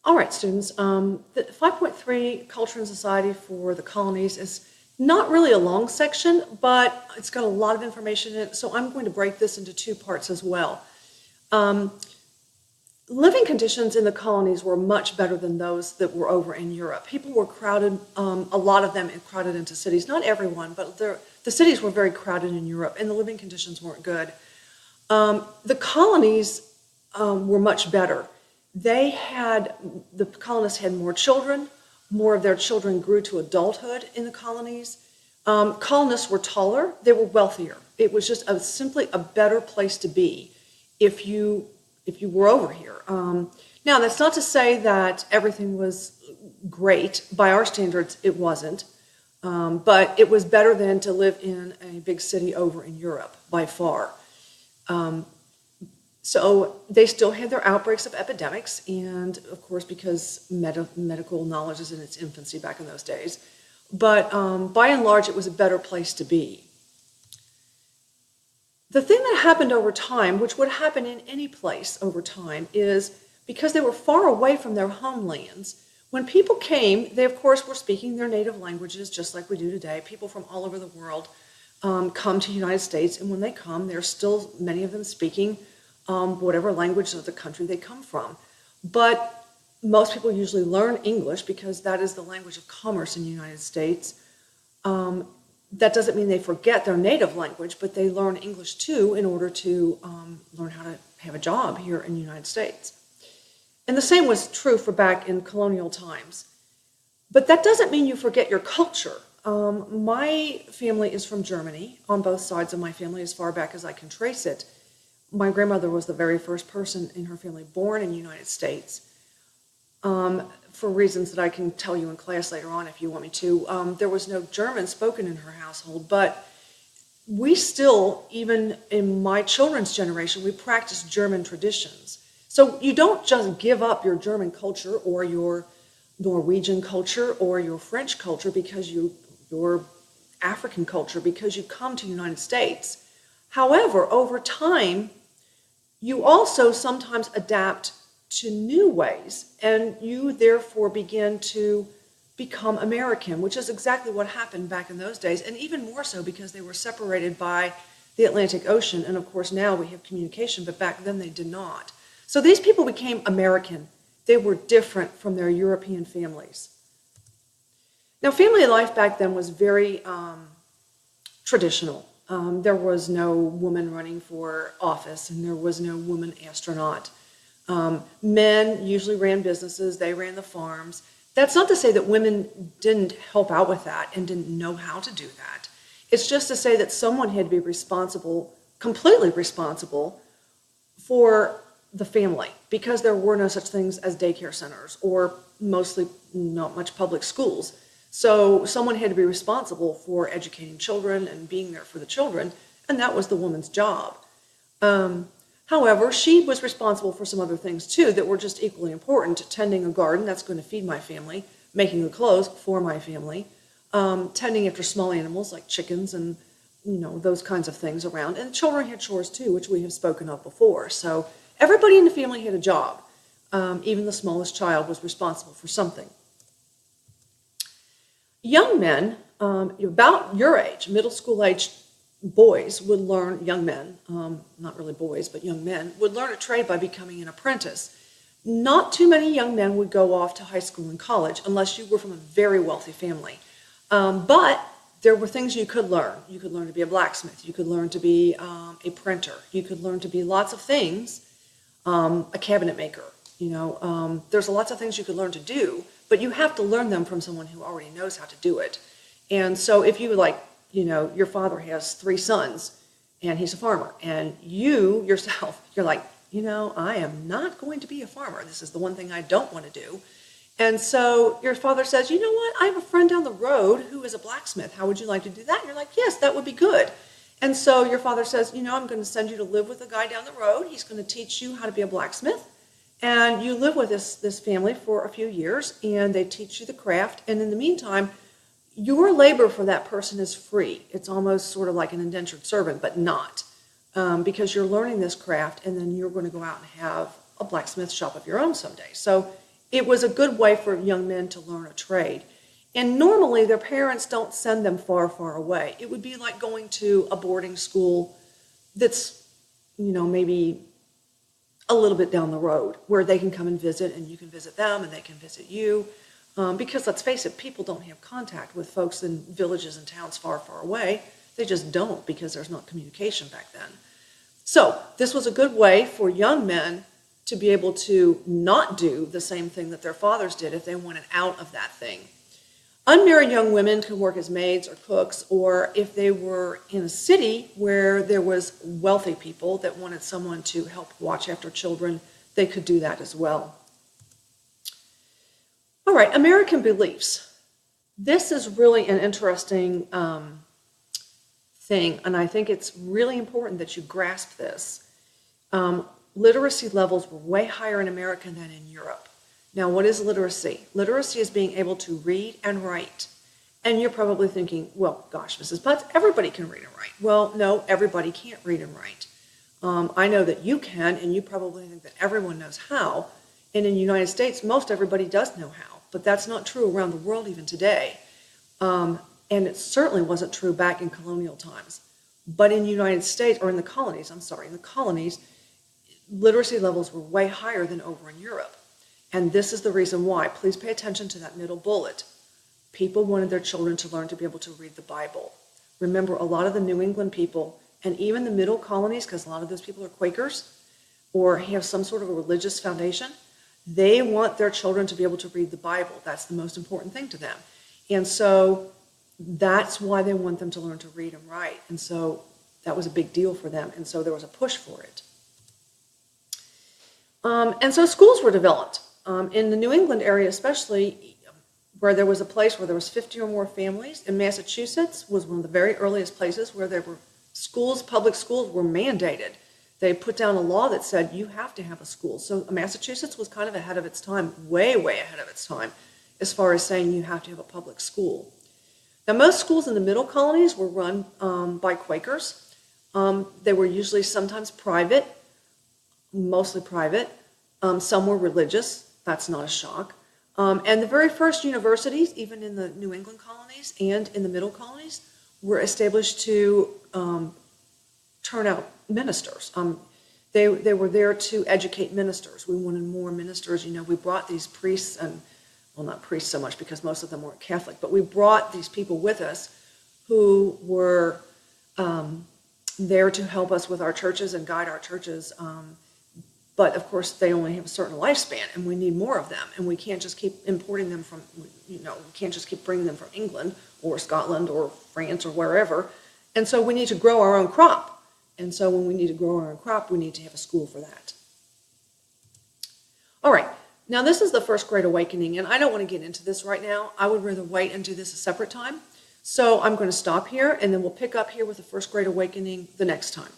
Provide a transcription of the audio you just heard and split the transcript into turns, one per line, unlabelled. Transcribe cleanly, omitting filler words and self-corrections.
All right, students. The 5.3 Culture and Society for the Colonies is not really a long section, but it's got a lot of information in it, so I'm going to break this into two parts as well. Um, Living conditions in the colonies were much better than those that were over in Europe. People were crowded, a lot of them crowded into cities. Not everyone, but the cities were very crowded in Europe, and the living conditions weren't good. The colonies were much better. The colonists had more children. More of their children grew to adulthood in the colonies. Colonists were taller. They were wealthier. It was just simply a better place to be if you were over here. Now, that's not to say that everything was great. By our standards, it wasn't. But it was better than to live in a big city over in Europe, by far. So they still had their outbreaks of epidemics, and of course, because medical knowledge is in its infancy back in those days. But by and large, it was a better place to be. The thing that happened over time, which would happen in any place over time, is because they were far away from their homelands, when people came, they of course were speaking their native languages, just like we do today. People from all over the world come to the United States, and when they come, there's still many of them speaking whatever language of the country they come from. But most people usually learn English because that is the language of commerce in the United States. That doesn't mean they forget their native language, but they learn English too in order to learn how to have a job here in the United States. And the same was true for back in colonial times. But that doesn't mean you forget your culture. My family is from Germany, on both sides of my family, as far back as I can trace it. My grandmother was the very first person in her family born in the United States. For reasons that I can tell you in class later on if you want me to. There was no German spoken in her household, but we still, even in my children's generation, we practice German traditions. So you don't just give up your German culture or your Norwegian culture or your French culture because your African culture because you come to the United States. However, over time, you also sometimes adapt to new ways, and you therefore begin to become American, which is exactly what happened back in those days, and even more so because they were separated by the Atlantic Ocean, and of course now we have communication, but back then they did not. So these people became American. They were different from their European families. Now, family life back then was very traditional. There was no woman running for office, and there was no woman astronaut. Men usually ran businesses, they ran the farms. That's not to say that women didn't help out with that and didn't know how to do that. It's just to say that someone had to be responsible, completely responsible, for the family, because there were no such things as daycare centers or mostly not much public schools. So someone had to be responsible for educating children and being there for the children, and that was the woman's job. However, she was responsible for some other things too that were just equally important. Tending a garden, that's going to feed my family, making the clothes for my family, tending after small animals like chickens and those kinds of things around. And children had chores too, which we have spoken of before. So everybody in the family had a job. Even the smallest child was responsible for something. Young men, about your age, middle school age boys would learn, young men, not really boys, but young men, would learn a trade by becoming an apprentice. Not too many young men would go off to high school and college unless you were from a very wealthy family. But there were things you could learn. You could learn to be a blacksmith. You could learn to be a printer. You could learn to be lots of things, a cabinet maker. There's lots of things you could learn to do, but you have to learn them from someone who already knows how to do it. And so if you your father has 3 sons and he's a farmer, and you yourself, you're like, I am not going to be a farmer. This is the one thing I don't want to do. And so your father says, you know what? I have a friend down the road who is a blacksmith. How would you like to do that? And you're like, yes, that would be good. And so your father says, I'm going to send you to live with a guy down the road. He's going to teach you how to be a blacksmith. And you live with this family for a few years, and they teach you the craft. And in the meantime, your labor for that person is free. It's almost sort of like an indentured servant, but not. Because you're learning this craft, and then you're going to go out and have a blacksmith shop of your own someday. So it was a good way for young men to learn a trade. And normally their parents don't send them far, far away. It would be like going to a boarding school that's, maybe a little bit down the road where they can come and visit and you can visit them and they can visit you. Because let's face it, people don't have contact with folks in villages and towns far, far away. They just don't because there's not communication back then. So this was a good way for young men to be able to not do the same thing that their fathers did if they wanted out of that thing. Unmarried young women could work as maids or cooks, or if they were in a city where there was wealthy people that wanted someone to help watch after children, they could do that as well. All right, American beliefs. This is really an interesting thing, and I think it's really important that you grasp this. Literacy levels were way higher in America than in Europe. Now, what is literacy? Literacy is being able to read and write. And you're probably thinking, well, gosh, Mrs. Butts, everybody can read and write. Well, no, everybody can't read and write. I know that you can, and you probably think that everyone knows how. And in the United States, most everybody does know how. But that's not true around the world even today. And it certainly wasn't true back in colonial times. But in the United States, or in the colonies, literacy levels were way higher than over in Europe. And this is the reason why. Please pay attention to that middle bullet. People wanted their children to learn to be able to read the Bible. Remember, a lot of the New England people, and even the middle colonies, because a lot of those people are Quakers, or have some sort of a religious foundation, they want their children to be able to read the Bible. That's the most important thing to them. And so that's why they want them to learn to read and write. And so that was a big deal for them. And so there was a push for it. And so schools were developed. In the New England area especially, where there was a place where there was 50 or more families, in Massachusetts was one of the very earliest places where there were schools, public schools were mandated. They put down a law that said you have to have a school. So Massachusetts was kind of ahead of its time, way, way ahead of its time, as far as saying you have to have a public school. Now, most schools in the middle colonies were run by Quakers. They were usually sometimes private, mostly private. Some were religious. That's not a shock. And the very first universities, even in the New England colonies and in the middle colonies, were established to turn out ministers. They were there to educate ministers. We wanted more ministers. We brought these priests, and well, not priests so much because most of them weren't Catholic, but we brought these people with us who were there to help us with our churches and guide our churches. But of course, they only have a certain lifespan, and we need more of them. And we can't just keep importing them from, we can't just keep bringing them from England or Scotland or France or wherever. And so we need to grow our own crop. And so when we need to grow our own crop, we need to have a school for that. All right. Now, this is the First Great Awakening, and I don't want to get into this right now. I would rather wait and do this a separate time. So I'm going to stop here, and then we'll pick up here with the First Great Awakening the next time.